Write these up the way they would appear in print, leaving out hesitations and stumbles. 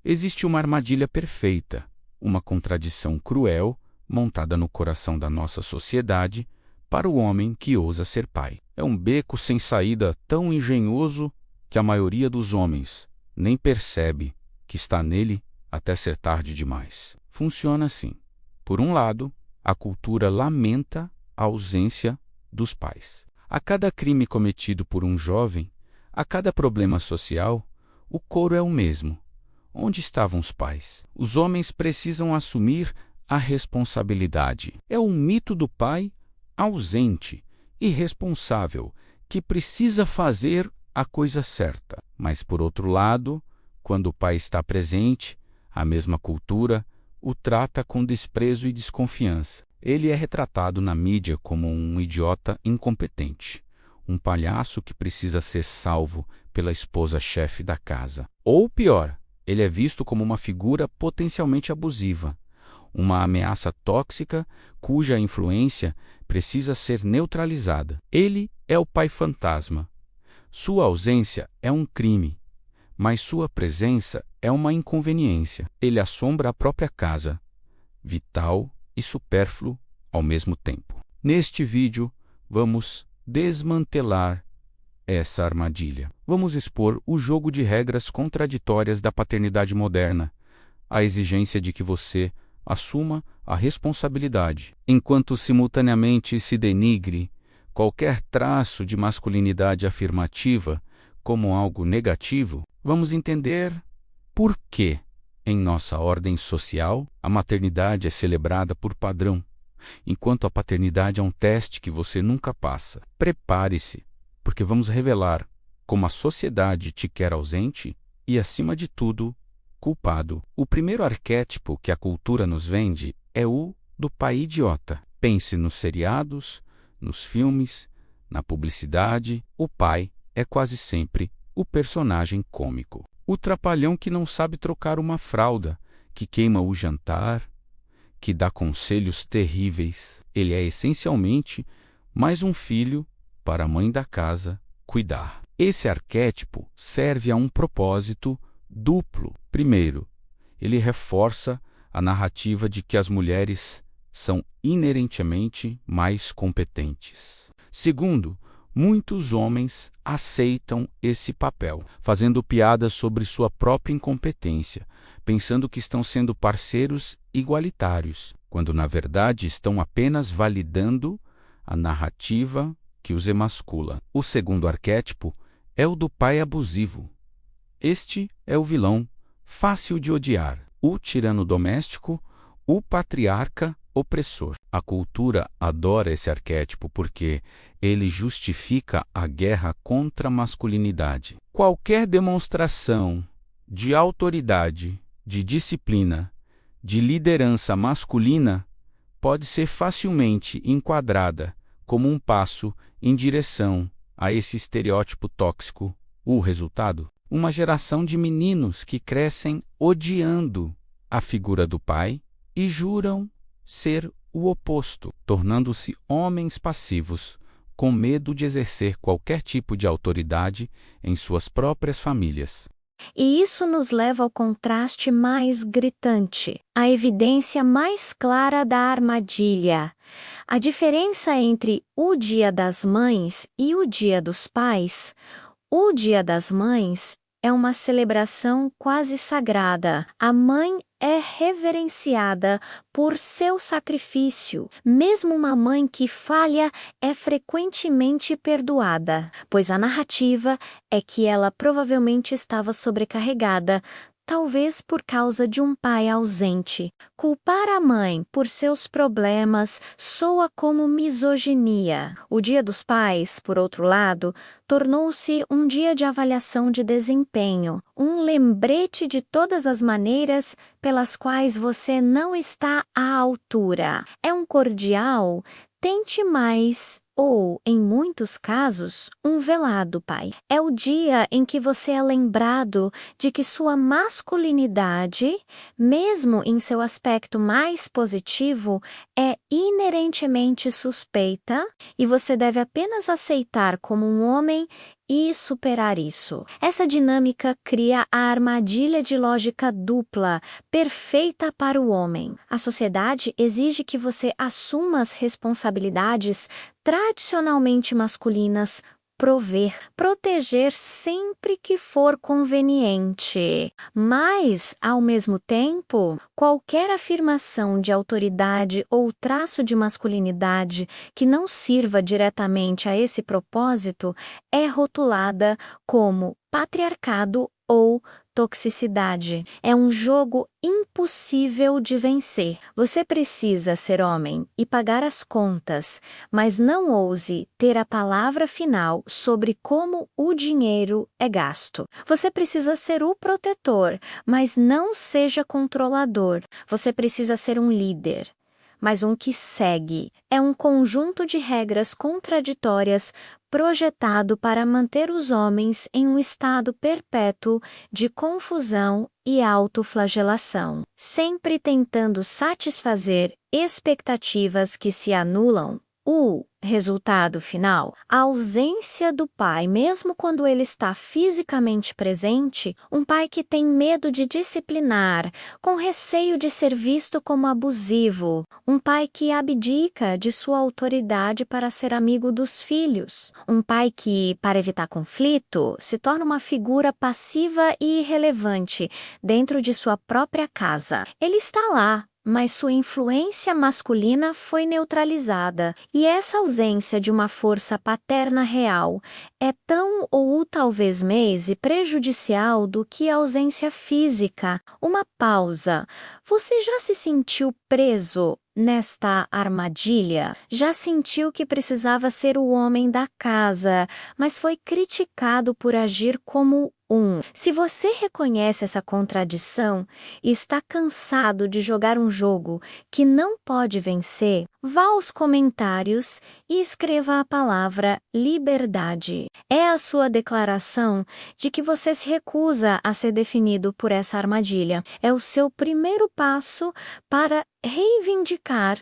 Existe uma armadilha perfeita, uma contradição cruel montada no coração da nossa sociedade para o homem que ousa ser pai. É um beco sem saída tão engenhoso que a maioria dos homens nem percebe que está nele até ser tarde demais. Funciona assim. Por um lado, a cultura lamenta a ausência dos pais. A cada crime cometido por um jovem, a cada problema social, o coro é o mesmo. Onde estavam os pais? Os homens precisam assumir a responsabilidade. É o mito do pai ausente, irresponsável, que precisa fazer a coisa certa. Mas, por outro lado, quando o pai está presente, a mesma cultura o trata com desprezo e desconfiança. Ele é retratado na mídia como um idiota incompetente, um palhaço que precisa ser salvo pela esposa-chefe da casa. Ou pior, ele é visto como uma figura potencialmente abusiva, uma ameaça tóxica cuja influência precisa ser neutralizada. Ele é o pai fantasma. Sua ausência é um crime, mas sua presença é uma inconveniência. Ele assombra a própria casa, vital e supérfluo ao mesmo tempo. Neste vídeo, vamos desmantelar essa armadilha. Vamos expor o jogo de regras contraditórias da paternidade moderna, a exigência de que você assuma a responsabilidade, enquanto simultaneamente se denigre qualquer traço de masculinidade afirmativa como algo negativo. Vamos entender por que, em nossa ordem social, a maternidade é celebrada por padrão, enquanto a paternidade é um teste que você nunca passa. Prepare-se, porque vamos revelar como a sociedade te quer ausente e, acima de tudo, culpado. O primeiro arquétipo que a cultura nos vende é o do pai idiota. Pense nos seriados, nos filmes, na publicidade. O pai é quase sempre o personagem cômico. O trapalhão que não sabe trocar uma fralda, que queima o jantar, que dá conselhos terríveis. Ele é essencialmente mais um filho para a mãe da casa cuidar. Esse arquétipo serve a um propósito duplo. Primeiro, ele reforça a narrativa de que as mulheres são inerentemente mais competentes. Segundo, muitos homens aceitam esse papel, fazendo piadas sobre sua própria incompetência, pensando que estão sendo parceiros igualitários, quando na verdade estão apenas validando a narrativa que os emascula. O segundo arquétipo é o do pai abusivo. Este é o vilão, fácil de odiar, o tirano doméstico, o patriarca opressor. A cultura adora esse arquétipo porque ele justifica a guerra contra a masculinidade. Qualquer demonstração de autoridade, de disciplina, de liderança masculina pode ser facilmente enquadrada como um passo em direção a esse estereótipo tóxico. O resultado? Uma geração de meninos que crescem odiando a figura do pai e juram ser o oposto, tornando-se homens passivos, com medo de exercer qualquer tipo de autoridade em suas próprias famílias. E isso nos leva ao contraste mais gritante, a evidência mais clara da armadilha. A diferença entre o Dia das Mães e o Dia dos Pais. O Dia das Mães é uma celebração quase sagrada. A mãe é reverenciada por seu sacrifício. Mesmo uma mãe que falha é frequentemente perdoada, pois a narrativa é que ela provavelmente estava sobrecarregada, talvez por causa de um pai ausente. Culpar a mãe por seus problemas soa como misoginia. O Dia dos Pais, por outro lado, tornou-se um dia de avaliação de desempenho, um lembrete de todas as maneiras pelas quais você não está à altura. É um cordial: tente mais ou, em muitos casos, um velado pai. É o dia em que você é lembrado de que sua masculinidade, mesmo em seu aspecto mais positivo, é inerentemente suspeita e você deve apenas aceitar como um homem e superar isso. Essa dinâmica cria a armadilha de lógica dupla, perfeita para o homem. A sociedade exige que você assuma as responsabilidades tradicionalmente masculinas, prover, proteger sempre que for conveniente. Mas, ao mesmo tempo, qualquer afirmação de autoridade ou traço de masculinidade que não sirva diretamente a esse propósito é rotulada como patriarcado ou toxicidade. É um jogo impossível de vencer. Você precisa ser homem e pagar as contas, mas não ouse ter a palavra final sobre como o dinheiro é gasto. Você precisa ser o protetor, mas não seja controlador. Você precisa ser um líder, mas um que segue. É um conjunto de regras contraditórias projetado para manter os homens em um estado perpétuo de confusão e autoflagelação, sempre tentando satisfazer expectativas que se anulam. O resultado final, a ausência do pai, mesmo quando ele está fisicamente presente, um pai que tem medo de disciplinar, com receio de ser visto como abusivo, um pai que abdica de sua autoridade para ser amigo dos filhos, um pai que, para evitar conflito, se torna uma figura passiva e irrelevante dentro de sua própria casa. Ele está lá, mas sua influência masculina foi neutralizada, e essa ausência de uma força paterna real é tão ou talvez mais prejudicial do que a ausência física. Uma pausa. Você já se sentiu preso nesta armadilha? Já sentiu que precisava ser o homem da casa, mas foi criticado por agir como um? Se você reconhece essa contradição e está cansado de jogar um jogo que não pode vencer, vá aos comentários e escreva a palavra liberdade. É a sua declaração de que você se recusa a ser definido por essa armadilha. É o seu primeiro passo para reivindicar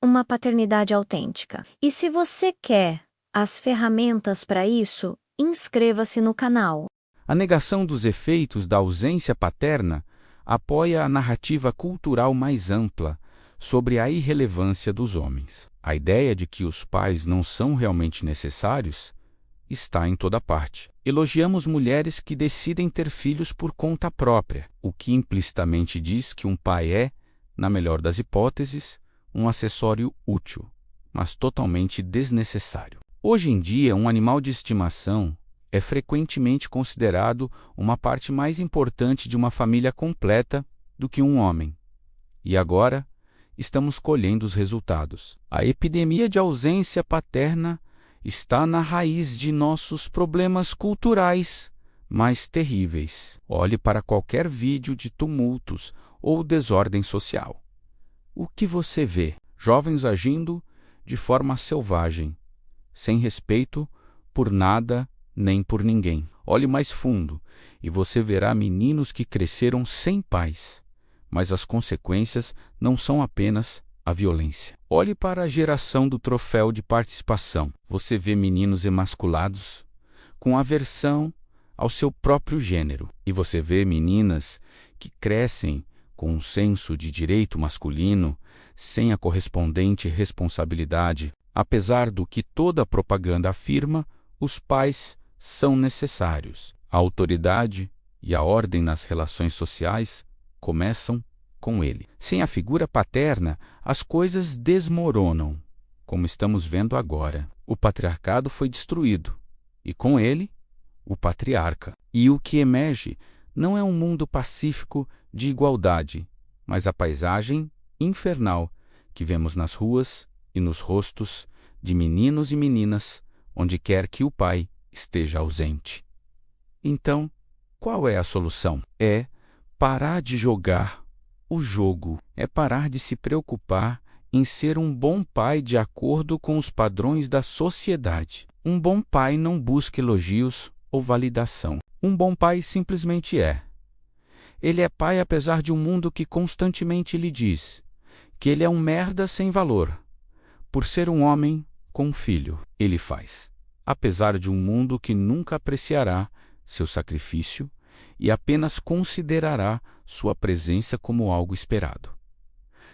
uma paternidade autêntica. E se você quer as ferramentas para isso, inscreva-se no canal. A negação dos efeitos da ausência paterna apoia a narrativa cultural mais ampla sobre a irrelevância dos homens. A ideia de que os pais não são realmente necessários está em toda parte. Elogiamos mulheres que decidem ter filhos por conta própria, o que implicitamente diz que um pai é, na melhor das hipóteses, um acessório útil, mas totalmente desnecessário. Hoje em dia, um animal de estimação é frequentemente considerado uma parte mais importante de uma família completa do que um homem. E agora, estamos colhendo os resultados. A epidemia de ausência paterna está na raiz de nossos problemas culturais mais terríveis. Olhe para qualquer vídeo de tumultos ou desordem social. O que você vê? Jovens agindo de forma selvagem, sem respeito por nada nem por ninguém. Olhe mais fundo e você verá meninos que cresceram sem pais, mas as consequências não são apenas a violência. Olhe para a geração do troféu de participação. Você vê meninos emasculados, com aversão ao seu próprio gênero. E você vê meninas que crescem com um senso de direito masculino, sem a correspondente responsabilidade. Apesar do que toda a propaganda afirma, os pais são necessários. A autoridade e a ordem nas relações sociais começam com ele. Sem a figura paterna, as coisas desmoronam, como estamos vendo agora. O patriarcado foi destruído, e com ele, o patriarca. E o que emerge não é um mundo pacífico de igualdade, mas a paisagem infernal que vemos nas ruas e nos rostos de meninos e meninas, onde quer que o pai esteja ausente. Então, qual é a solução? É parar de jogar o jogo, é parar de se preocupar em ser um bom pai de acordo com os padrões da sociedade. Um bom pai não busca elogios ou validação. Um bom pai simplesmente é. Ele é pai apesar de um mundo que constantemente lhe diz que ele é um merda sem valor. Por ser um homem com um filho, ele faz. Apesar de um mundo que nunca apreciará seu sacrifício e apenas considerará sua presença como algo esperado.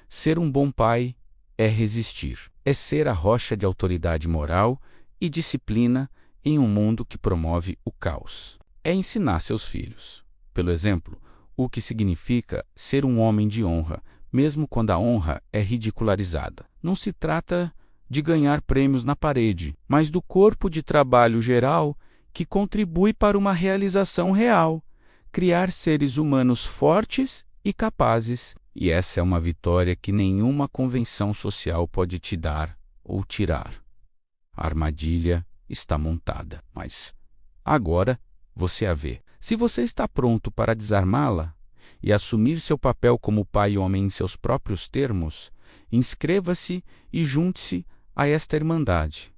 Ser um bom pai é resistir, é ser a rocha de autoridade moral e disciplina em um mundo que promove o caos. É ensinar seus filhos, pelo exemplo, o que significa ser um homem de honra, mesmo quando a honra é ridicularizada. Não se trata de ganhar prêmios na parede, mas do corpo de trabalho geral que contribui para uma realização real, criar seres humanos fortes e capazes. E essa é uma vitória que nenhuma convenção social pode te dar ou tirar. A armadilha está montada, mas agora você a vê. Se você está pronto para desarmá-la e assumir seu papel como pai e homem em seus próprios termos, inscreva-se e junte-se a esta irmandade.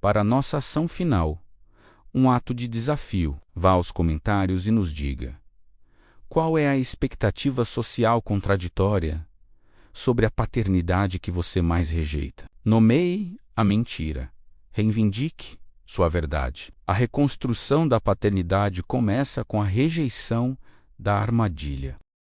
Para nossa ação final, um ato de desafio. Vá aos comentários e nos diga: qual é a expectativa social contraditória sobre a paternidade que você mais rejeita? Nomeie a mentira. Reivindique sua verdade. A reconstrução da paternidade começa com a rejeição da armadilha.